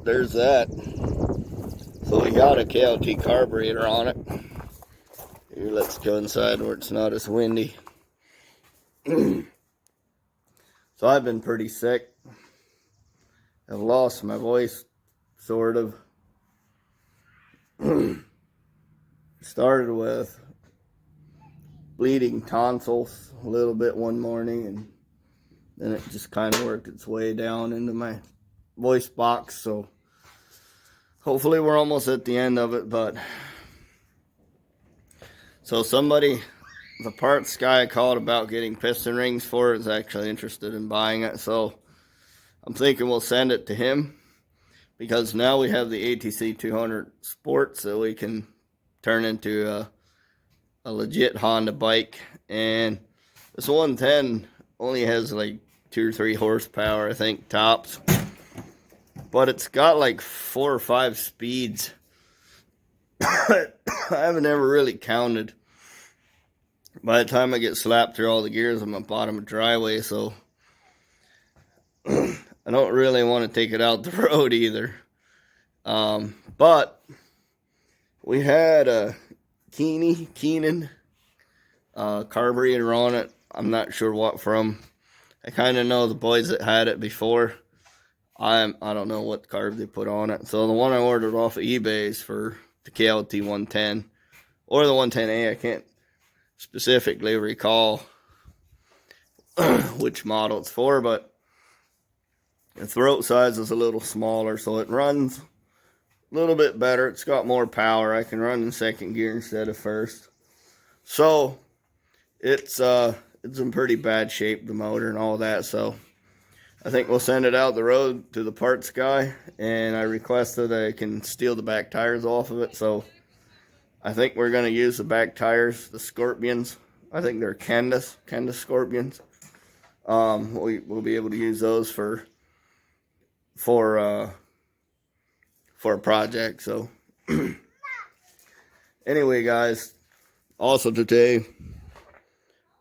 there's that. So we got a KLT carburetor on it. Here, let's go inside where it's not as windy. So I've been pretty sick. I've lost my voice, sort of. Started with bleeding tonsils a little bit one morning, and then it just kind of worked its way down into my voice box. So hopefully we're almost at the end of it. But so somebody, the parts guy I called about getting piston rings for it, is actually interested in buying it. So I'm thinking we'll send it to him, because now we have the ATC 200 Sport, so we can turn into a legit Honda bike. And this 110 only has like 2 or 3 horsepower, I think, tops. But it's got like 4 or 5 speeds. I haven't ever really counted. By the time I get slapped through all the gears, I'm at bottom of driveway, so I don't really want to take it out the road either. But we had a Keenan carburetor on it. I'm not sure what from. I kind of know the boys that had it before. I don't know what carb they put on it. So the one I ordered off of eBay is for the KLT110 or the 110a. I can't specifically recall which model it's for, but the throat size is a little smaller, so it runs a little bit better. It's got more power. I can run in second gear instead of first. So it's in pretty bad shape, the motor and all that. So I think we'll send it out the road to the parts guy, and I requested I can steal the back tires off of it. So I think we're going to use the back tires, the Scorpions. I think they're Candace Scorpions. We'll be able to use those for a project. So anyway, guys, also today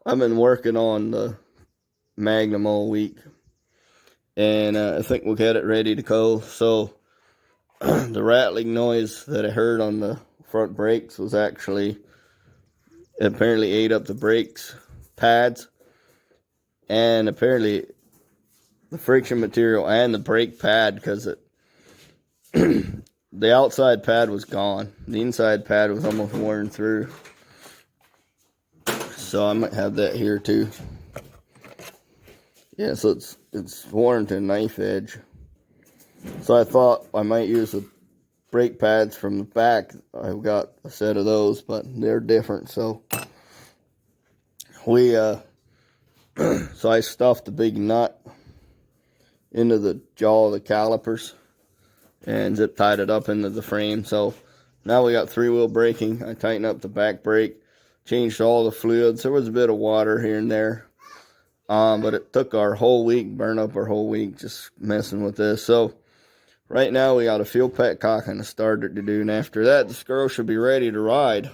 I've been working on the Magnum all week, and I think we'll get it ready to go. So the rattling noise that I heard on the front brakes was apparently ate up the brakes pads, and apparently the friction material and the brake pad, because the outside pad was gone. The inside pad was almost worn through. So I might have that here too. Yeah, so it's worn to a knife edge. So I thought I might use the brake pads from the back. I've got a set of those, but they're different. So so I stuffed the big nut into the jaw of the calipers and zip tied it up into the frame. So now we got 3-wheel braking. I tightened up the back brake, changed all the fluids. There was a bit of water here and there, but it took our whole week, burn up our whole week just messing with this. So right now we got a fuel petcock and a starter to do, and after that the girl should be ready to ride.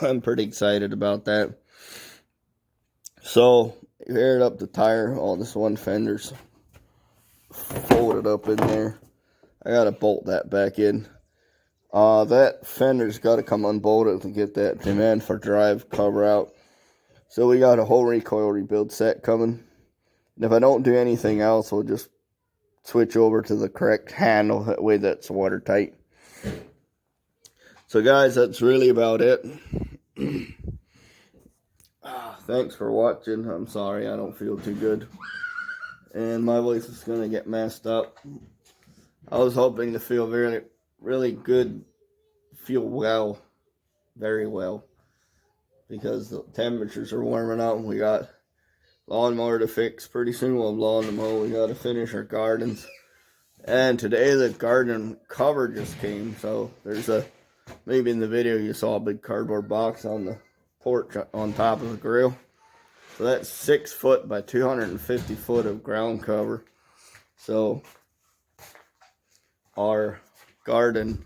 I'm pretty excited about that. So you aired up the tire. Oh, this one fender's folded up in there. I gotta bolt that back in. That fender's got to come unbolted to get that demand for drive cover out. So we got a whole recoil rebuild set coming. And if I don't do anything else, we'll just switch over to the correct handle. That way that's watertight. So guys, that's really about it. Thanks for watching. I'm sorry I don't feel too good, and my voice is going to get messed up. I was hoping to feel really good, feel well, very well, because the temperatures are warming up and we got lawnmower to fix. Pretty soon we'll have lawn to mow. We got to finish our gardens. And today the garden cover just came, so there's maybe in the video you saw a big cardboard box on the porch on top of the grill. So that's 6 foot by 250 foot of ground cover. So our garden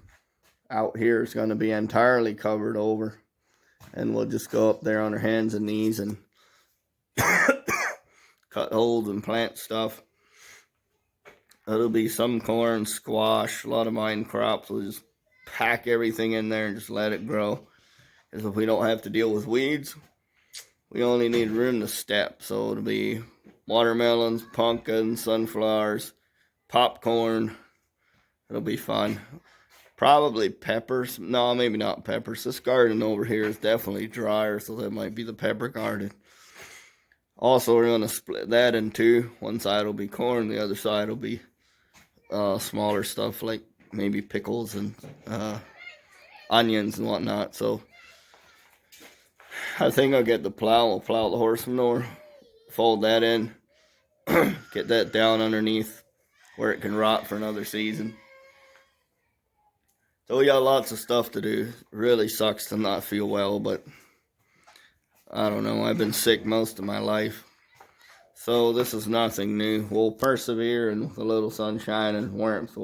out here is going to be entirely covered over, and we'll just go up there on our hands and knees and cut holes and plant stuff. It'll be some corn, squash, a lot of mine crops. We'll just pack everything in there and just let it grow. Because if we don't have to deal with weeds, we only need room to step. So it'll be watermelons, pumpkins, sunflowers, popcorn. It'll be fun. Probably peppers. No, maybe not peppers. This garden over here is definitely drier, so that might be the pepper garden. Also, we're going to split that in two. One side will be corn, the other side will be smaller stuff like maybe pickles and onions and whatnot. So I think I'll get the plow. We'll plow the horse manure, fold that in, get that down underneath where it can rot for another season. So we got lots of stuff to do. Really sucks to not feel well, but I don't know. I've been sick most of my life. So this is nothing new. We'll persevere, and with a little sunshine and warmth,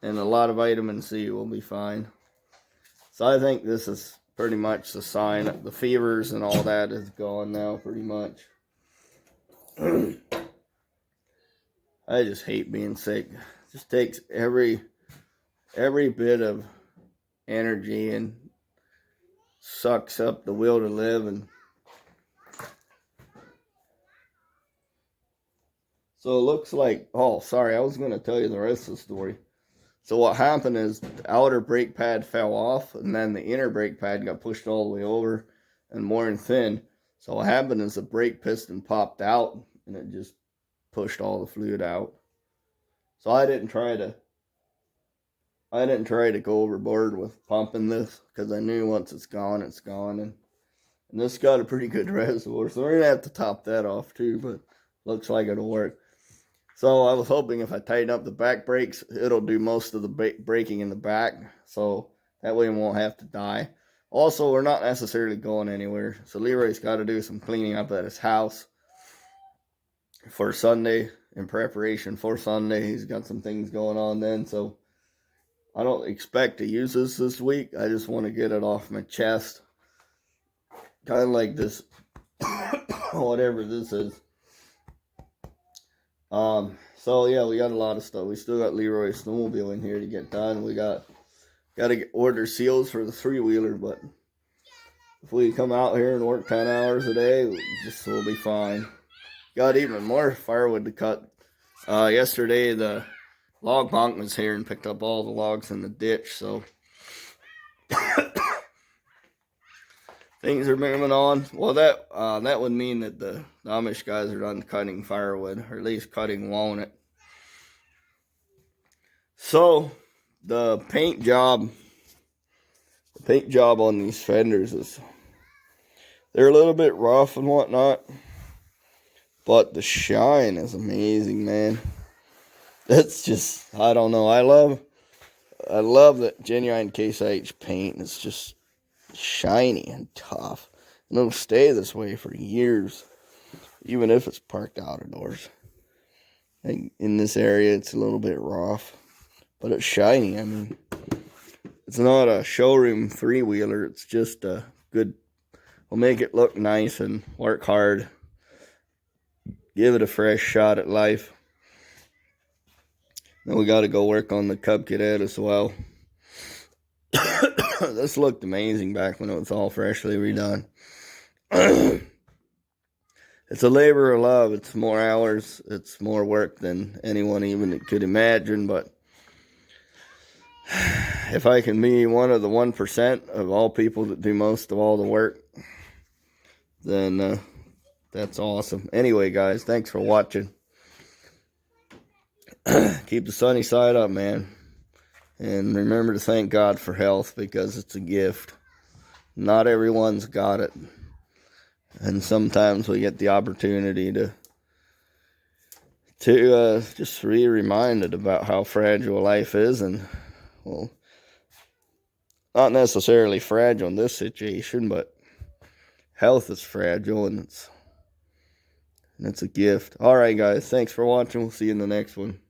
and a lot of vitamin C, we'll be fine. So I think this is pretty much the sign that the fevers and all that is gone now, pretty much. I just hate being sick. It just takes every bit of energy and sucks up the will to live. And so it looks like, oh, sorry, I was going to tell you the rest of the story. So what happened is the outer brake pad fell off, and then the inner brake pad got pushed all the way over and worn thin. So what happened is the brake piston popped out, and it just pushed all the fluid out. So I didn't try to go overboard with pumping this, because I knew once it's gone, it's gone. And this got a pretty good reservoir, so we're going to have to top that off too, but looks like it'll work. So I was hoping if I tighten up the back brakes, it'll do most of the braking in the back, so that way we won't have to die. Also, we're not necessarily going anywhere, so Leroy's got to do some cleaning up at his house for Sunday, in preparation for Sunday. He's got some things going on then, so I don't expect to use this week. I just want to get it off my chest. Kind of like this, whatever this is. So yeah, we got a lot of stuff. We still got Leroy's snowmobile in here to get done. We got to order seals for the 3-wheeler, but if we come out here and work 10 hours a day, we'll be fine. Got even more firewood to cut. Yesterday the log bonk was here and picked up all the logs in the ditch, so things are moving on. Well, that would mean that the Amish guys are done cutting firewood, or at least cutting walnut. So the paint job on these fenders they're a little bit rough and whatnot, but the shine is amazing, man. It's just, I don't know. I love that genuine Case IH paint. It's just shiny and tough, and it'll stay this way for years, even if it's parked outdoors. And in this area, it's a little bit rough, but it's shiny. I mean, it's not a showroom 3-wheeler. It's just a good. We'll make it look nice and work hard. Give it a fresh shot at life. Then we got to go work on the Cub Cadet as well. This looked amazing back when it was all freshly redone. It's a labor of love. It's more hours. It's more work than anyone even could imagine. But if I can be one of the 1% of all people that do most of all the work, then that's awesome. Anyway, guys, thanks for watching. Keep the sunny side up, man. And remember to thank God for health, because it's a gift. Not everyone's got it. And sometimes we get the opportunity to just be reminded about how fragile life is. And, well, not necessarily fragile in this situation, but health is fragile, and it's a gift. All right, guys, thanks for watching. We'll see you in the next one.